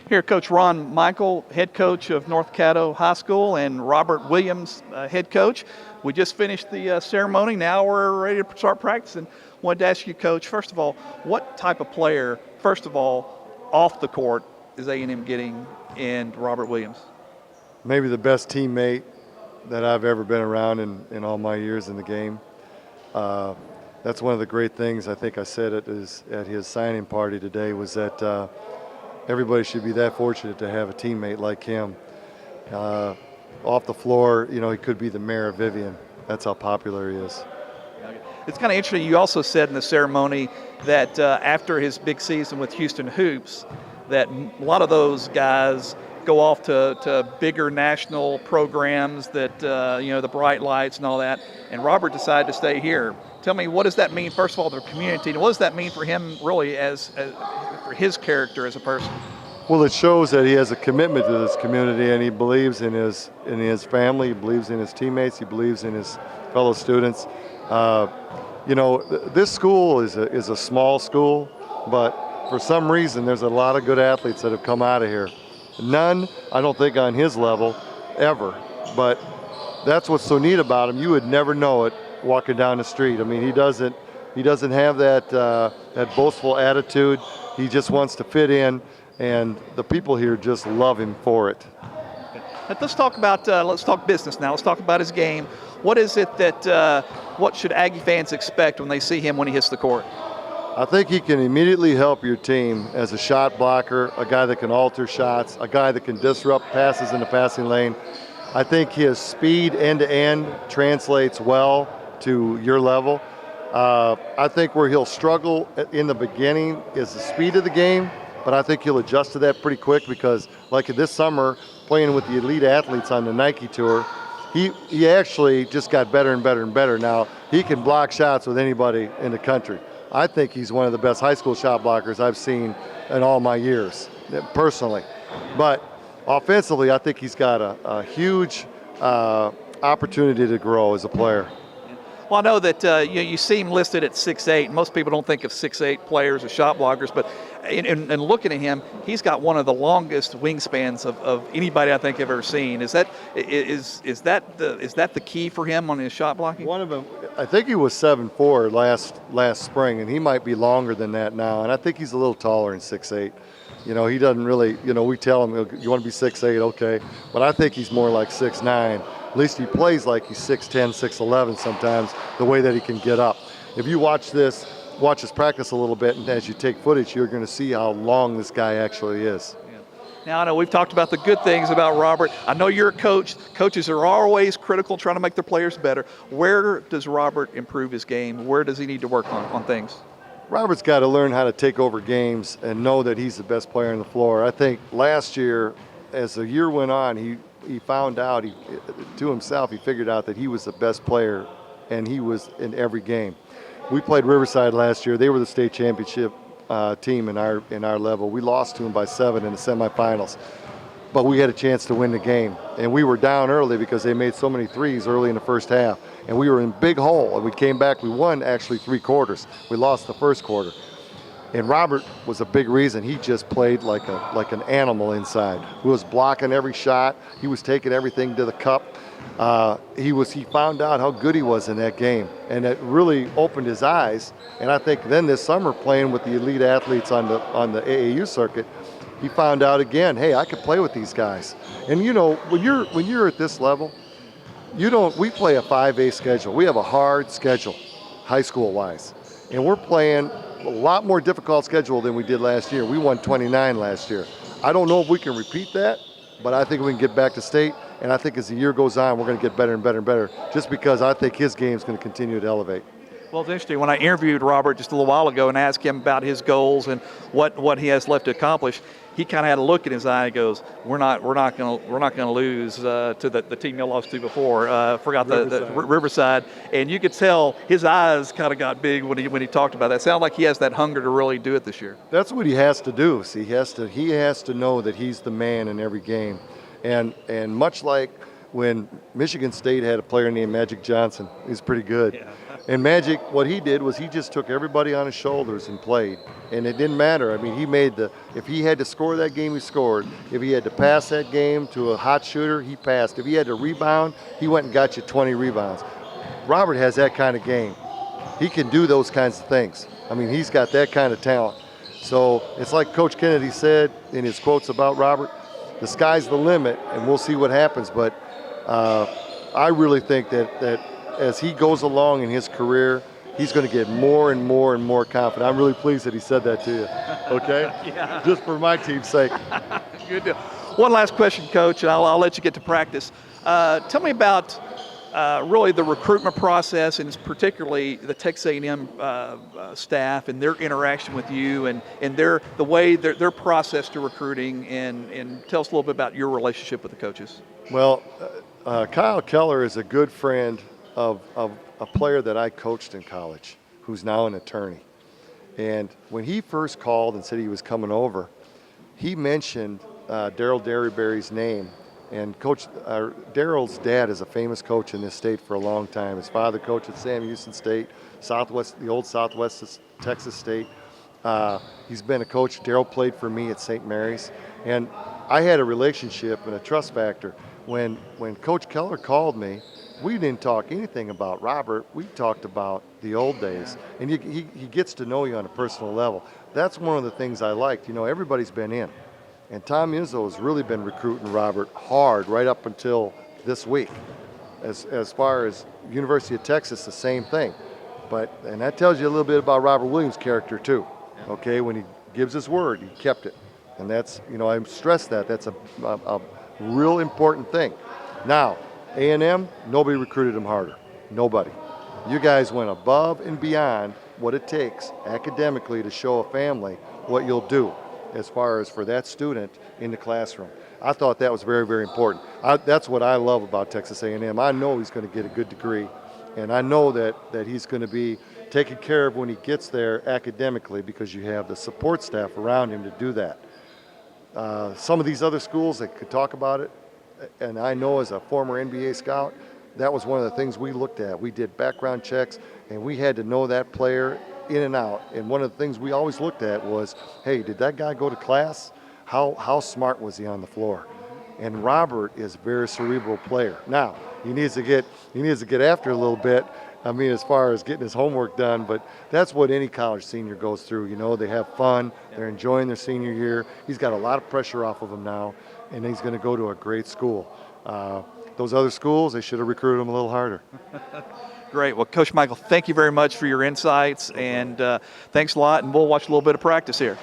Here, Coach Ron Meikle, head coach of North Caddo High School, and Robert Williams, head coach. We just finished the ceremony. Now we're ready to start practicing. Wanted to ask you, Coach, first of all, what type of player, first of all, off the court is A&M getting in Robert Williams? Maybe the best teammate that I've ever been around in all my years in the game. That's one of the great things I think I said at his signing party today was that everybody should be that fortunate to have a teammate like him. Off the floor, you know, he could be the mayor of Vivian. That's how popular he is. It's kind of interesting. You also said in the ceremony that after his big season with Houston Hoops, that a lot of those guys go off to bigger national programs that, the bright lights and all that. And Robert decided to stay here. Tell me, what does that mean, first of all, to the community, and what does that mean for him really as for his character as a person? Well, it shows that he has a commitment to this community, and he believes in his family, he believes in his teammates, he believes in his fellow students. This school is a small school, but for some reason there's a lot of good athletes that have come out of here. None, I don't think, on his level ever, but that's what's so neat about him. You would never know it walking down the street. I mean, he doesn't have that boastful attitude. He just wants to fit in, and the people here just love him for it. Let's talk business now. Let's talk about his game. What is it what should Aggie fans expect when they see him when he hits the court? I think he can immediately help your team as a shot blocker, a guy that can alter shots, a guy that can disrupt passes in the passing lane. I think his speed end-to-end translates well to your level. I think where he'll struggle in the beginning is the speed of the game, but I think he'll adjust to that pretty quick because, like this summer, playing with the elite athletes on the Nike Tour, he actually just got better and better and better. Now, he can block shots with anybody in the country. I think he's one of the best high school shot blockers I've seen in all my years, personally. But offensively, I think he's got a huge opportunity to grow as a player. Well, I know that you see him listed at 6'8". Most people don't think of 6'8" players as shot blockers, but in looking at him, he's got one of the longest wingspans of anybody I think I've ever seen. Is that the key for him on his shot blocking? One of them, I think he was 7'4" last spring, and he might be longer than that now. And I think he's a little taller than 6'8". You know, he doesn't really. We tell him, you want to be 6'8", okay, but I think he's more like 6'9". At least he plays like he's 6'10", 6'11" sometimes, the way that he can get up. If you watch us practice a little bit, and as you take footage, you're going to see how long this guy actually is. Yeah. Now, I know we've talked about the good things about Robert. I know you're a coach. Coaches are always critical, trying to make their players better. Where does Robert improve his game? Where does he need to work on things? Robert's got to learn how to take over games and know that he's the best player on the floor. I think last year, as the year went on, he found out, to himself, he figured out that he was the best player, and he was in every game. We played Riverside last year. They were the state championship team in our level. We lost to them by 7 in the semifinals, but we had a chance to win the game. And we were down early because they made so many threes early in the first half, and we were in big hole. And we came back. We won actually 3 quarters. We lost the first quarter. And Robert was a big reason. He just played like an animal inside. He was blocking every shot. He was taking everything to the cup. He found out how good he was in that game, and it really opened his eyes. And I think then this summer, playing with the elite athletes on the AAU circuit, he found out again, hey, I could play with these guys. And when you're at this level, we play a 5A schedule. We have a hard schedule, high school wise, and we're playing a lot more difficult schedule than we did last year. We won 29 last year. I don't know if we can repeat that, but I think we can get back to state. And I think as the year goes on, we're going to get better and better and better, just because I think his game is going to continue to elevate. Well, it's interesting. When I interviewed Robert just a little while ago and asked him about his goals and what he has left to accomplish, he kind of had a look in his eye and goes, "We're not going to lose to the team you lost to before." Forgot the Riverside, and you could tell his eyes kind of got big when he talked about that. Sounded like he has that hunger to really do it this year. That's what he has to do. See, he has to know that he's the man in every game, and much like when Michigan State had a player named Magic Johnson. He's pretty good. Yeah. And Magic, what he did was he just took everybody on his shoulders and played. And it didn't matter. I mean, if he had to score that game, he scored. If he had to pass that game to a hot shooter, he passed. If he had to rebound, he went and got you 20 rebounds. Robert has that kind of game. He can do those kinds of things. I mean, he's got that kind of talent. So it's like Coach Kennedy said in his quotes about Robert, the sky's the limit, and we'll see what happens. But I really think that as he goes along in his career, he's going to get more and more and more confident. I'm really pleased that he said that to you, okay? Yeah. Just for my team's sake. Good deal. One last question, Coach, and I'll let you get to practice. Tell me about really the recruitment process, and particularly the Texas A&M staff and their interaction with you, and their process to recruiting, and tell us a little bit about your relationship with the coaches. Well, Kyle Keller is a good friend of a player that I coached in college who's now an attorney. And when he first called and said he was coming over, he mentioned Daryl Derryberry's name. And Coach Daryl's dad is a famous coach in this state for a long time. His father coached at Sam Houston State, the old Southwest Texas State. He's been a coach. Daryl played for me at St. Mary's. And I had a relationship and a trust factor. When Coach Keller called me, we didn't talk anything about Robert. We talked about the old days. And he gets to know you on a personal level. That's one of the things I liked. You know, everybody's been in. And Tom Izzo has really been recruiting Robert hard right up until this week. As far as University of Texas, the same thing. And that tells you a little bit about Robert Williams' character too. Okay, when he gives his word, he kept it. And that's, you know, I stress that. That's a real important thing. Now, A&M, nobody recruited him harder. Nobody. You guys went above and beyond what it takes academically to show a family what you'll do as far as for that student in the classroom. I thought that was very, very important. That's what I love about Texas A&M. I know he's going to get a good degree, and I know that he's going to be taken care of when he gets there academically because you have the support staff around him to do that. Some of these other schools that could talk about it, and I know as a former NBA scout, that was one of the things we looked at. We did background checks, and we had to know that player in and out. And one of the things we always looked at was, hey, did that guy go to class? How smart was he on the floor? And Robert is a very cerebral player. Now, he needs to get after a little bit. I mean, as far as getting his homework done, but that's what any college senior goes through. You know, they have fun, they're enjoying their senior year. He's got a lot of pressure off of him now, and he's going to go to a great school. Those other schools, they should have recruited him a little harder. Great. Well, Coach Meikle, thank you very much for your insights, and thanks a lot, and we'll watch a little bit of practice here.